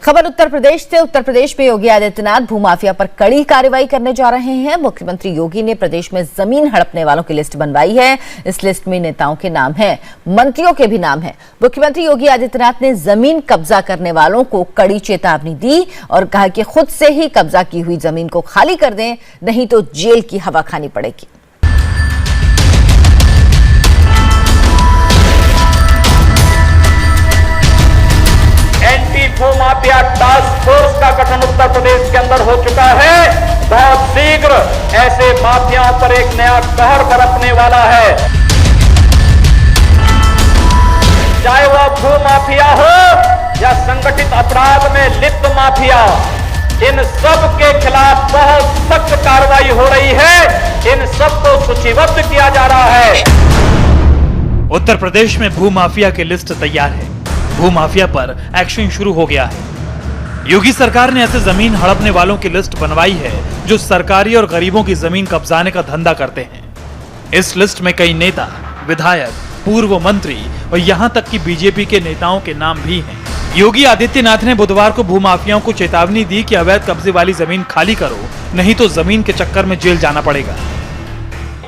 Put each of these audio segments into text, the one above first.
खबर उत्तर प्रदेश से। उत्तर प्रदेश में योगी आदित्यनाथ भूमाफिया पर कड़ी कार्रवाई करने जा रहे हैं। मुख्यमंत्री योगी ने प्रदेश में जमीन हड़पने वालों की लिस्ट बनवाई है। इस लिस्ट में नेताओं के नाम हैं, मंत्रियों के भी नाम हैं। मुख्यमंत्री योगी आदित्यनाथ ने जमीन कब्जा करने वालों को कड़ी चेतावनी दी और कहा कि खुद से ही कब्जा की हुई जमीन को खाली कर दें, नहीं तो जेल की हवा खानी पड़ेगी। भूमाफिया टास्क फोर्स का गठन उत्तर प्रदेश के अंदर हो चुका है। बहुत शीघ्र ऐसे माफियाओं पर एक नया कहर बरसने वाला है। चाहे वह भूमाफिया हो या संगठित अपराध में लिप्त माफिया, इन सब के खिलाफ बहुत सख्त कार्रवाई हो रही है। इन सबको सूचीबद्ध किया जा रहा है। उत्तर प्रदेश में भूमाफिया की लिस्ट तैयार है। भूमाफिया पर एक्शन शुरू हो गया है। योगी सरकार ने ऐसे जमीन हड़पने वालों की लिस्ट बनवाई है जो सरकारी और गरीबों की जमीन कब्जाने का धंधा करते हैं। इस लिस्ट में कई नेता, विधायक, पूर्व मंत्री और यहां तक कि बीजेपी के नेताओं के नाम भी हैं। योगी आदित्यनाथ ने बुधवार को भूमाफियाओं को चेतावनी दी कि अवैध कब्जे वाली जमीन खाली करो, नहीं तो जमीन के चक्कर में जेल जाना पड़ेगा।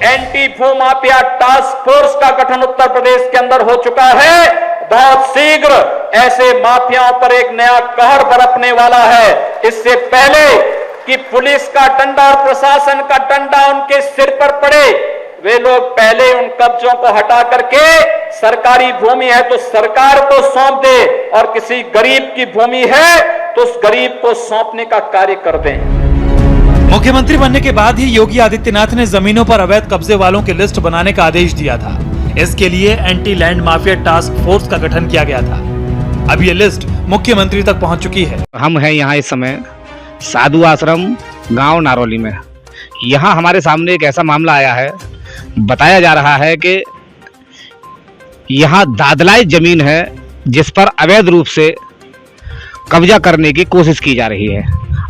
एंटी भूमाफिया टास्क फोर्स का गठन उत्तर प्रदेश के अंदर हो चुका है। बहुत शीघ्र ऐसे माफियाओं पर एक नया कहर बरसने वाला है। इससे पहले कि पुलिस का डंडा और प्रशासन का डंडा उनके सिर पर पड़े, वे लोग पहले उन कब्जों को हटा करके सरकारी भूमि है तो सरकार को सौंप दे और किसी गरीब की भूमि है तो उस गरीब को सौंपने का कार्य कर दें। मुख्यमंत्री बनने के बाद ही योगी आदित्यनाथ ने जमीनों पर अवैध कब्जे वालों की लिस्ट बनाने का आदेश दिया था। इसके लिए anti land mafia task force का गठन किया गया था। अब ये लिस्ट मुख्यमंत्री तक पहुंच चुकी है। हम हैं यहाँ इस समय साधु आश्रम गांव नारौली में। यहाँ हमारे सामने एक ऐसा मामला आया है। बताया जा रहा है कि यहाँ दादलाई जमीन है जिस पर अवैध रूप से कब्जा करने की कोशिश की जा रही है।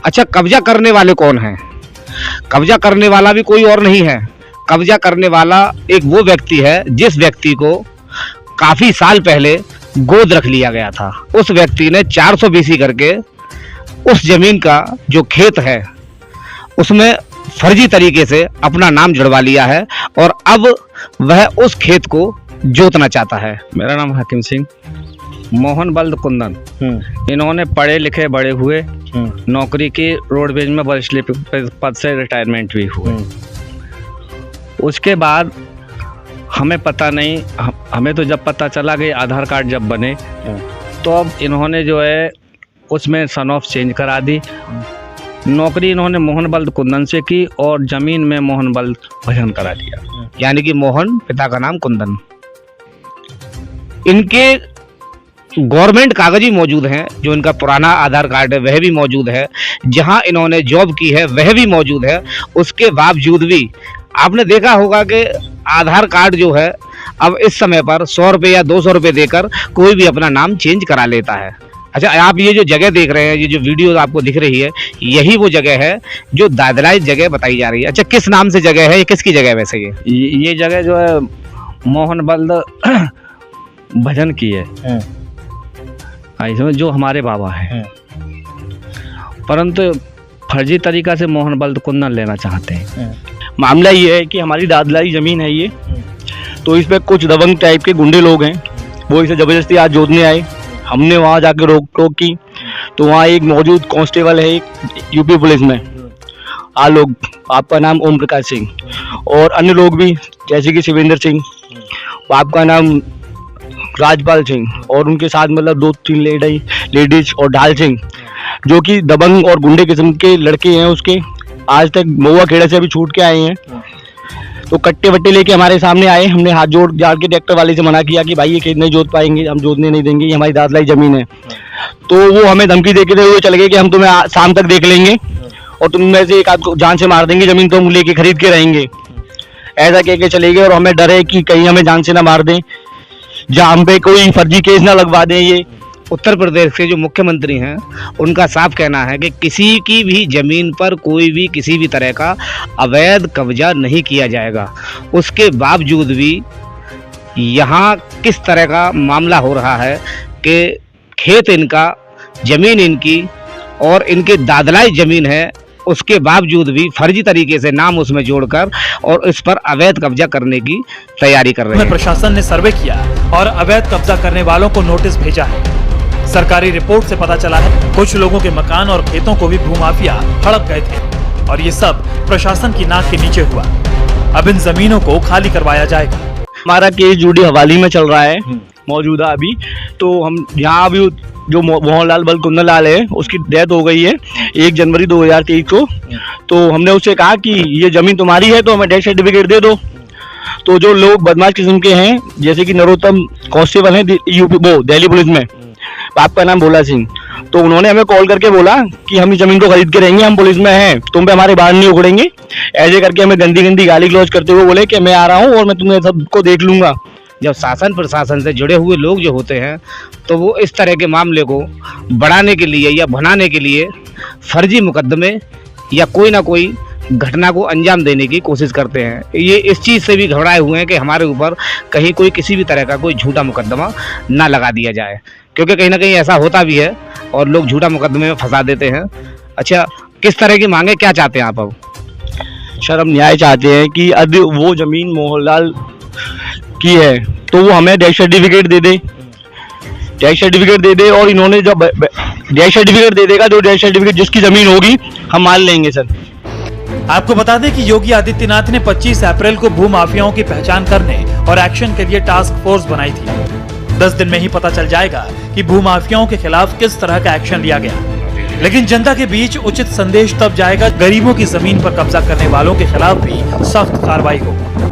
अच्छा, कब्जा करने वाले कौन हैं? कब्जा करने वाला भी कोई और नहीं है। कब्जा करने वाला एक वो व्यक्ति है जिस व्यक्ति को काफी साल पहले गोद रख लिया गया था। उस व्यक्ति ने 400 BC करके उस जमीन का जो खेत है उसमें फर्जी तरीके से अपना नाम जुड़वा लिया है और अब वह उस खेत को जोतना चाहता है। मेरा नाम हकीम सिंह, मोहन बल्द कुंदन। इन्होंने पढ़े लिखे बड़े हुए, नौकरी की रोडवेज में वरिष्ठ पद से रिटायरमेंट भी हुए। उसके बाद हमें पता नहीं, हमें तो जब पता चला कि आधार कार्ड जब बने तो अब इन्होंने जो है उसमें सन ऑफ चेंज करा दी। नौकरी इन्होंने मोहन बल्द कुंदन से की और जमीन में मोहन बल्द भजन करा दिया, यानी कि मोहन पिता का नाम कुंदन। इनके गवर्नमेंट कागज ही मौजूद हैं, जो इनका पुराना आधार कार्ड है वह भी मौजूद है, जहां इन्होंने जॉब की है वह भी मौजूद है। उसके बावजूद भी आपने देखा होगा कि आधार कार्ड जो है अब इस समय पर 100 रुपये या 200 रुपये देकर कोई भी अपना नाम चेंज करा लेता है। अच्छा, आप ये जो जगह देख रहे हैं, ये जो वीडियो आपको दिख रही है, यही वो जगह है जो दादलाई जगह बताई जा रही है। अच्छा, किस नाम से जगह है, ये किसकी जगह है वैसे? ये जगह जो है मोहन बल्द भजन की है, इसमें जो हमारे बाबा हैं, परंतु फर्जी तरीका से मोहन बल्द कुंदन लेना चाहते हैं। मामला ये है कि हमारी दादलाई ज़मीन है ये, तो इस पर कुछ दबंग टाइप के गुंडे लोग हैं, वो इसे ज़बरदस्ती आज जोतने आए। हमने वहाँ जाकर रोक टोक की तो वहाँ एक मौजूद कांस्टेबल है एक यूपी पुलिस में, लोग, आपका नाम ओम प्रकाश सिंह, और अन्य लोग भी जैसे कि शिवेंद्र सिंह, आपका नाम राजपाल सिंह, और उनके साथ मतलब 2-3 लेडीज और ढाल सिंह, जो कि दबंग और गुंडे किस्म के लड़के हैं। उसके आज तक महुआ खेड़ा से अभी छूट के आए हैं। तो कट्टे वट्टे लेके हमारे सामने आए। हमने हाथ जोड़ के ट्रैक्टर वाले से मना किया कि भाई ये खेत नहीं जोत पाएंगे, हम जोतने नहीं देंगे, ये हमारी दादलाई जमीन है। तो वो हमें धमकी देते हुए चले गए कि हम तुम्हें शाम तक देख लेंगे और तुम में से एक आध को जान से मार देंगे, जमीन तो हम लेके खरीद के रहेंगे। ऐसा कह के चले गए और हमें डर है कि कहीं हमें जान से ना मार दें, जहाँ हम पे कोई फर्जी केस ना लगवा दें। ये उत्तर प्रदेश के जो मुख्यमंत्री हैं उनका साफ कहना है कि किसी की भी जमीन पर कोई भी किसी भी तरह का अवैध कब्जा नहीं किया जाएगा। उसके बावजूद भी यहाँ किस तरह का मामला हो रहा है कि खेत इनका जमीन इनकी और इनके दादलाई जमीन है, उसके बावजूद भी फर्जी तरीके से नाम उसमें जोड़कर और इस पर अवैध कब्जा करने की तैयारी कर रहे हैं। प्रशासन ने सर्वे किया और अवैध कब्जा करने वालों को नोटिस भेजा है। सरकारी रिपोर्ट से पता चला है कुछ लोगों के मकान और खेतों को भी भूमाफिया हड़प गए थे और ये सब प्रशासन की नाक के नीचे हुआ। अब इन जमीनों को खाली करवाया जाएगा। हमारा केस जूडी हवाली में चल रहा है मौजूदा अभी। तो हम यहाँ अभी जो मोहनलाल बल कुंदनलाल है उसकी डेथ हो गई है 1 जनवरी 2023 को। तो हमने उससे कहा कि ये ज़मीन तुम्हारी है तो हमें डेथ सर्टिफिकेट दे दो। तो जो लोग बदमाश किस्म के हैं जैसे कि नरोत्तम कांस्टेबल हैं यूपी दिल्ली पुलिस में, आपका नाम भोला सिंह, तो उन्होंने हमें कॉल करके बोला कि हम इस ज़मीन को खरीद के रहेंगे, हम पुलिस में हैं, तुम पे हमारे बाल नहीं उखड़ेंगे। ऐसे करके हमें गंदी गंदी गाली गलौज करते हुए बोले कि मैं आ रहा हूँ और मैं तुम्हें सबको देख लूंगा। जब शासन प्रशासन से जुड़े हुए लोग जो होते हैं तो वो इस तरह के मामले को बढ़ाने के लिए या बनाने के लिए फर्जी मुकदमे या कोई ना कोई घटना को अंजाम देने की कोशिश करते हैं। ये इस चीज़ से भी घबराए हुए हैं कि हमारे ऊपर कहीं कोई किसी भी तरह का कोई झूठा मुकदमा ना लगा दिया जाए, क्योंकि कहीं ना कहीं ऐसा होता भी है और लोग झूठा मुकदमे में फंसा देते हैं। अच्छा, किस तरह की मांगे क्या चाहते हैं आप? अब सर हम न्याय चाहते हैं कि यदि वो ज़मीन मोहनलाल की है तो वो हमें डेथ सर्टिफिकेट दे दे, डेथ सर्टिफिकेट दे दे। और इन्होंने जब डेथ सर्टिफिकेट दे देगा, जो डेथ सर्टिफिकेट जिसकी ज़मीन होगी हम मान लेंगे सर। आपको बता दें कि योगी आदित्यनाथ ने 25 अप्रैल को भूमाफियाओं की पहचान करने और एक्शन के लिए टास्क फोर्स बनाई थी। 10 दिन में ही पता चल जाएगा कि भूमाफियाओं के खिलाफ किस तरह का एक्शन लिया गया। लेकिन जनता के बीच उचित संदेश तब जाएगा गरीबों की जमीन पर कब्जा करने वालों के खिलाफ भी सख्त कार्रवाई होगी।